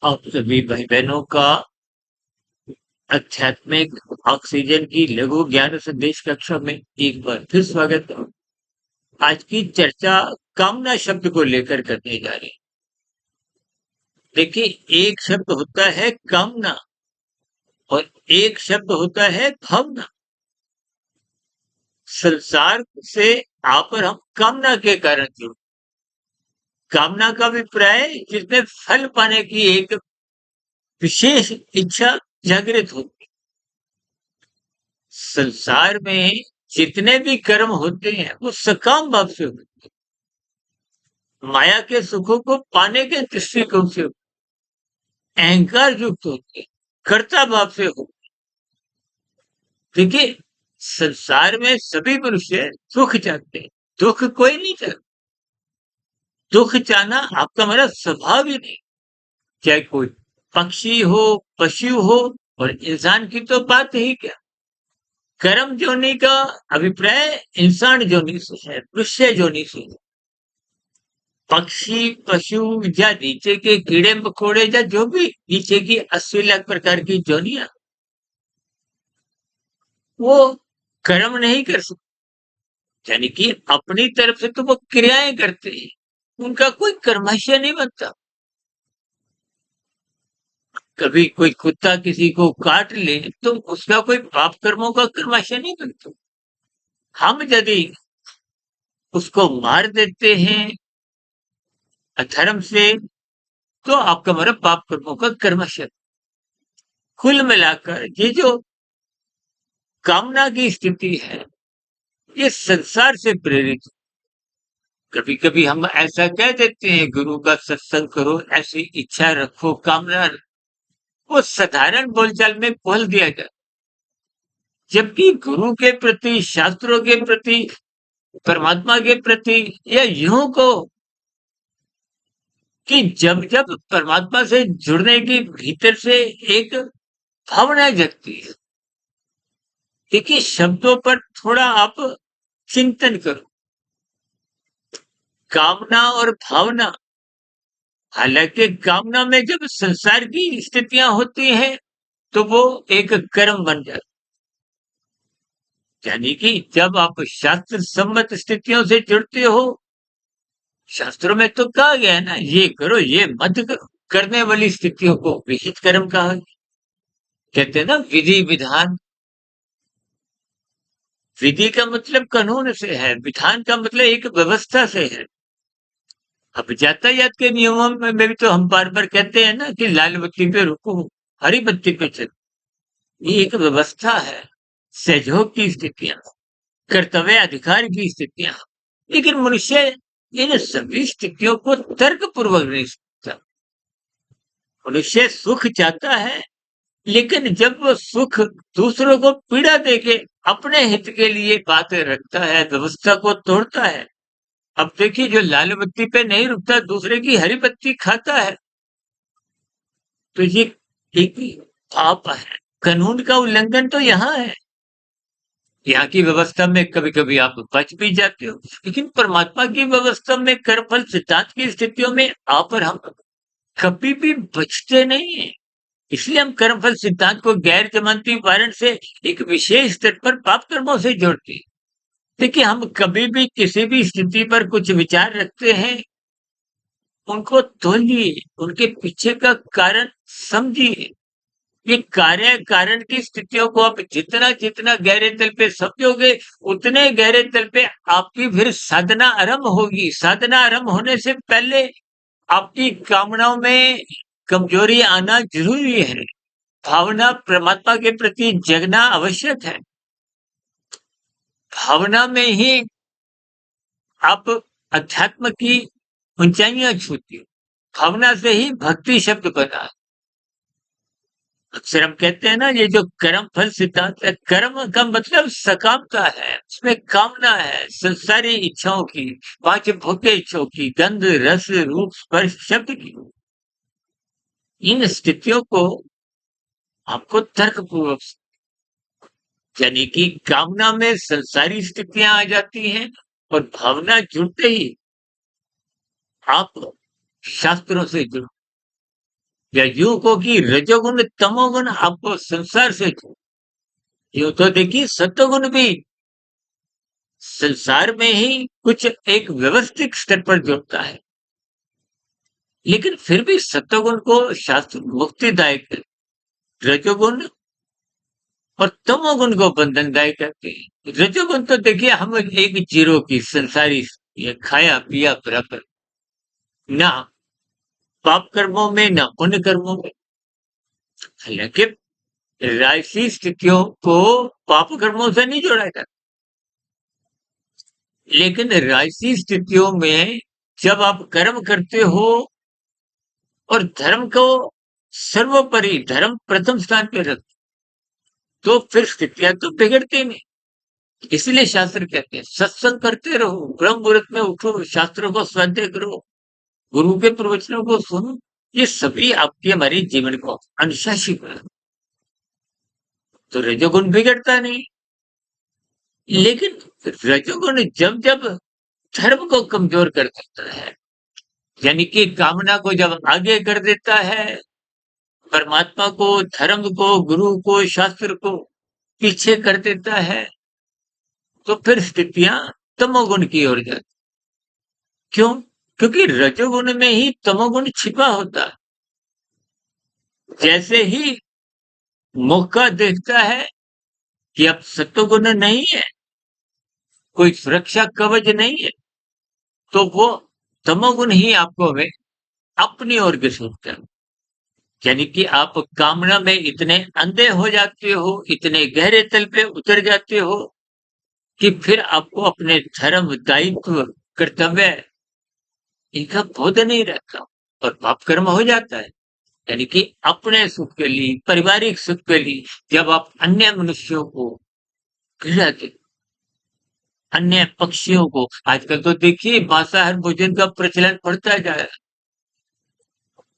आप सभी भाई बहनों का आध्यात्मिक ऑक्सीजन की लघु ज्ञान संदेश कक्षा में एक बार फिर स्वागत है। आज की चर्चा कामना शब्द को लेकर करने जा रहे हैं। देखिए, एक शब्द होता है कामना और एक शब्द होता है भावना। संसार से आप और हम कामना के कारण जुड़े। कामना का अभिप्राय जिसमें फल पाने की एक विशेष इच्छा जागृत होती है। संसार में जितने भी कर्म होते हैं वो सकाम भाव से होते हैं, माया के सुखों को पाने के दृष्टिकोण से अहंकार युक्त होते हैं, कर्ता भाव से होते हैं। देखिए, संसार में सभी मनुष्य सुख चाहते हैं, दुख कोई नहीं चाहता। दुख चाहना आपका मेरा स्वभाव ही नहीं। चाहे कोई पक्षी हो, पशु हो, और इंसान की तो बात ही क्या। कर्म जोनि का अभिप्राय इंसान जोनि से है, मनुष्य जोनि से है। पक्षी, पशु या नीचे के कीड़े मकोड़े या जो भी नीचे की 80 लाख प्रकार की जोनियां, वो कर्म नहीं कर सकते। यानी कि अपनी तरफ से तो वो क्रियाएं करते हैं, उनका कोई कर्मशय नहीं बनता। कभी कोई कुत्ता किसी को काट ले तो उसका कोई पाप कर्मों का कर्मशय नहीं बनता। हम यदि उसको मार देते हैं अधर्म से, तो आपका मतलब पाप कर्मों का कर्मशय। कुल मिलाकर ये जो कामना की स्थिति है, ये संसार से प्रेरित। कभी कभी हम ऐसा कह देते हैं, गुरु का सत्संग करो, ऐसी इच्छा रखो, कामना रखो। वो साधारण बोलचाल में बोल दिया जाए, जबकि गुरु के प्रति, शास्त्रों के प्रति, परमात्मा के प्रति, या यूं को कि जब जब परमात्मा से जुड़ने की भीतर से एक भावना जगती है। देखिए, शब्दों पर थोड़ा आप चिंतन करो। कामना और भावना, हालांकि कामना में जब संसार की स्थितियां होती हैं तो वो एक कर्म बन जाता है। यानी कि जब आप शास्त्र सम्मत स्थितियों से जुड़ते हो, शास्त्रों में तो कहा गया है ना, ये करो ये मत करो, करने वाली स्थितियों को विहित कर्म कहा गया। कहते हैं ना, विधि विधान। विधि का मतलब कानून से है, विधान का मतलब एक व्यवस्था से है। अब यातायात के नियमों में भी तो हम बार बार कहते हैं ना कि लाल बत्ती पे रुको, हरी बत्ती पे चलो। ये एक व्यवस्था है, सहयोग की स्थितियां, कर्तव्य अधिकार की स्थितियां। लेकिन मनुष्य इन सभी स्थितियों को तर्क पूर्वक नहीं सोचता। मनुष्य सुख चाहता है, लेकिन जब वो सुख दूसरों को पीड़ा देके अपने हित के लिए बातें रखता है, व्यवस्था को तोड़ता है। अब देखिए, जो लाल बत्ती पे नहीं रुकता, दूसरे की हरी बत्ती खाता है, तो ये एक पाप है। कानून का उल्लंघन तो यहाँ है। यहाँ की व्यवस्था में कभी कभी आप बच भी जाते हो, लेकिन परमात्मा की व्यवस्था में कर्मफल सिद्धांत की स्थितियों में आप और हम कभी भी बचते नहीं है। इसलिए हम कर्मफल सिद्धांत को गैर जमानती वारंट से एक विशेष स्तर पर पाप कर्मों से जोड़ते हैं। देखिए, हम कभी भी किसी भी स्थिति पर कुछ विचार रखते हैं, उनको तोलिए, उनके पीछे का कारण समझिए। ये कार्य कारण की स्थितियों को आप जितना जितना गहरे तल पे समझोगे, उतने गहरे तल पे आपकी फिर साधना आरंभ होगी। साधना आरंभ होने से पहले आपकी कामनाओं में कमजोरी आना जरूरी है। भावना परमात्मा के प्रति जगना आवश्यक है। भावना में ही आप अध्यात्म की ऊंचाइयां छूती हो। भावना से ही भक्ति शब्द बना। अक्सर हम कहते हैं ना, ये जो कर्म फल सिद्धांत है, कर्म का मतलब सकामता है, उसमें कामना है संसारी इच्छाओं की, पांच भौतिक इच्छाओं की, गंध रस रूप स्पर्श शब्द की। इन स्थितियों को आपको तर्क पूर्वक, यानी कि कामना में संसारी स्थितियां आ जाती हैं, और भावना जुड़ते ही आप शास्त्रों से जुड़ो। या यूं को कि रजोगुण तमोगुण आपको संसार से जोड़, यूं तो देखिए सत्वगुण भी संसार में ही कुछ एक व्यवस्थित स्तर पर जोड़ता है, लेकिन फिर भी सत्वगुण को शास्त्र मुक्तिदायक है, रजोगुण और तमोगुण को बंधनदायक करते हैं। रजोगुण तो देखिए हम एक जीरो की संसारी, ये खाया पिया बराबर, ना पाप कर्मों में ना पुण्य कर्मों में। हालांकि राजसी स्थितियों को पाप कर्मों से नहीं जोड़ा जाता, लेकिन राजसी स्थितियों में जब आप कर्म करते हो और धर्म को सर्वोपरि, धर्म प्रथम स्थान पे रख, तो फिर स्थितियां तो बिगड़ती नहीं। इसलिए शास्त्र कहते हैं सत्संग करते रहो, ब्रह्म मुहूर्त में उठो, शास्त्रों को स्वाध्याय करो, गुरु के प्रवचनों को सुनो। ये सभी आपके हमारे जीवन को अनुशासित बनाते, तो रजोगुण बिगड़ता नहीं। लेकिन रजोगुण जब जब धर्म को कमजोर कर देता है, यानी कि कामना को जब आगे कर देता है, परमात्मा को, धर्म को, गुरु को, शास्त्र को पीछे कर देता है, तो फिर स्थितियां तमोगुण की ओर जाती। क्यों? क्योंकि रजोगुण में ही तमोगुण छिपा होता है। जैसे ही मौका देखता है कि अब सत्वगुण नहीं है, कोई सुरक्षा कवच नहीं है, तो वो तमोगुण ही आपको हमें अपनी ओर घसीटता है। यानी कि आप कामना में इतने अंधे हो जाते हो, इतने गहरे तल पे उतर जाते हो कि फिर आपको अपने धर्म, दायित्व, कर्तव्य इनका बोध नहीं रहता और पाप कर्म हो जाता है। यानी कि अपने सुख के लिए, पारिवारिक सुख के लिए जब आप अन्य मनुष्यों को घृणा देते, अन्य पक्षियों को, आजकल तो देखिए मांसाहार भोजन का प्रचलन बढ़ता जा रहा है।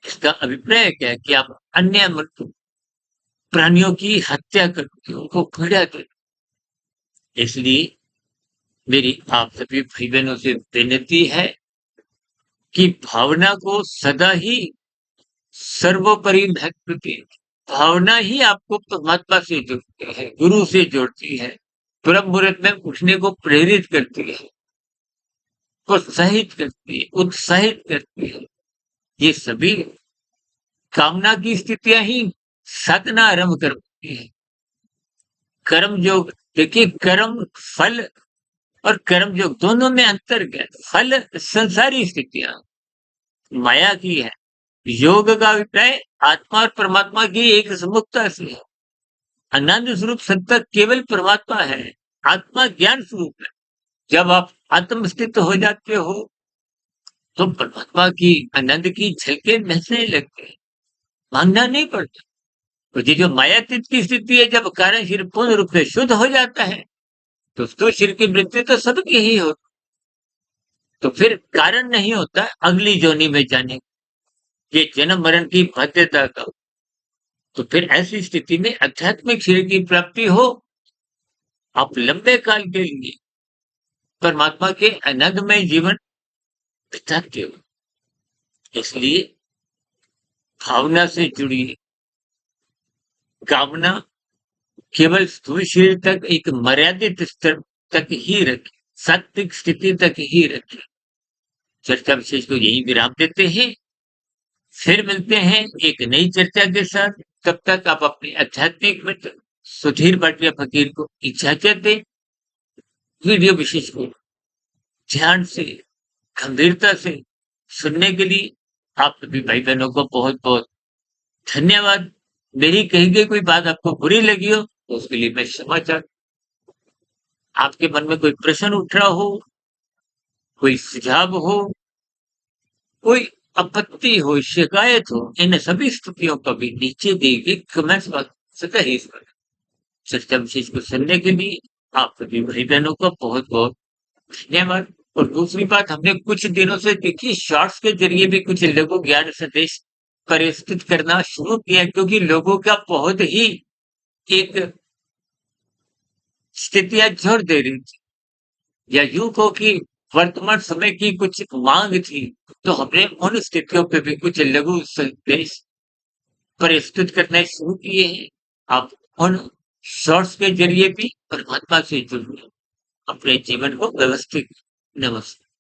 इसका अभिप्राय क्या है कि आप अन्य प्राणियों की हत्या करके उनको पीड़ा देते। इसलिए मेरी आप सभी भाई बहनों से विनती है कि भावना को सदा ही सर्वोपरि महत्व दें। भावना ही आपको परमात्मा से जोड़ती है, गुरु से जोड़ती है, ब्रह्म मुहूर्त में उठने को प्रेरित करती है, प्रोत्साहित करती है, उत्साहित करती है। ये सभी कामना की स्थितियां ही साधना आरंभ करती है। कर्म योग, देखिए कर्म फल और कर्म योग दोनों में अंतर क्या है? फल संसारी स्थितियां माया की है, योग का अभिप्राय आत्मा और परमात्मा की एक समुखता से है। आनंद स्वरूप सत्ता केवल परमात्मा है, आत्मा ज्ञान स्वरूप है। जब आप आत्मस्थित हो जाते हो तो परमात्मा की आनंद की झलकें महसने लगते हैं, मांगना नहीं पड़ता। तो ये जो मायातीत की स्थिति है, जब कारण शरीर पूर्ण रूप से शुद्ध हो जाता है, तो शरीर की मृत्यु तो सबकी ही होती, तो फिर कारण नहीं होता अगली जोनी में जाने, ये जन्म मरण की बाध्यता का। तो फिर ऐसी स्थिति में आध्यात्मिक शरीर की प्राप्ति हो, आप लंबे काल के लिए परमात्मा के आनंदमय जीवन बिताते हो। इसलिए भावना से जुड़िए। कामना केवल स्थूल शरीर तक एक मर्यादित स्तर तक ही रखें, सात्विक स्थिति तक ही रखें। चर्चा विशेष को यही विराम देते हैं, फिर मिलते हैं एक नई चर्चा के साथ। तब तक आप अपने आध्यात्मिक मित्र सुधीर भाटिया फकीर को इजाजत दें। वीडियो विशेष को ध्यान से, गंभीरता से सुनने के लिए आप सभी भाई बहनों को बहुत बहुत धन्यवाद। मेरी कही गई कोई बात आपको बुरी लगी हो तो उसके लिए मैं क्षमा चाहता। आपके मन में कोई प्रश्न उठ रहा हो, कोई सुझाव हो, कोई आपत्ति हो, शिकायत हो, इन सभी स्थितियों को भी नीचे दी गई कमेंट्स बॉक्स से कहिए। चर्चा विशेष को सुनने के लिए आप सभी भाई बहनों को बहुत बहुत धन्यवाद। और दूसरी बात, हमने कुछ दिनों से देखिए शॉर्ट्स के जरिए भी कुछ लोगों ज्ञान संदेश प्रस्तुत करना शुरू किया, क्योंकि लोगों का बहुत ही एक स्थितियां जोर दे रही थी, या यूं को कि वर्तमान समय की कुछ मांग थी, तो हमने उन स्थितियों पे भी कुछ लघु संदेश प्रस्तुत करना शुरू किए हैं। आप उन शॉर्ट्स के ज़रिए भी परमात्मा से जुड़िए, अपने जीवन को व्यवस्थित। नमस्ते।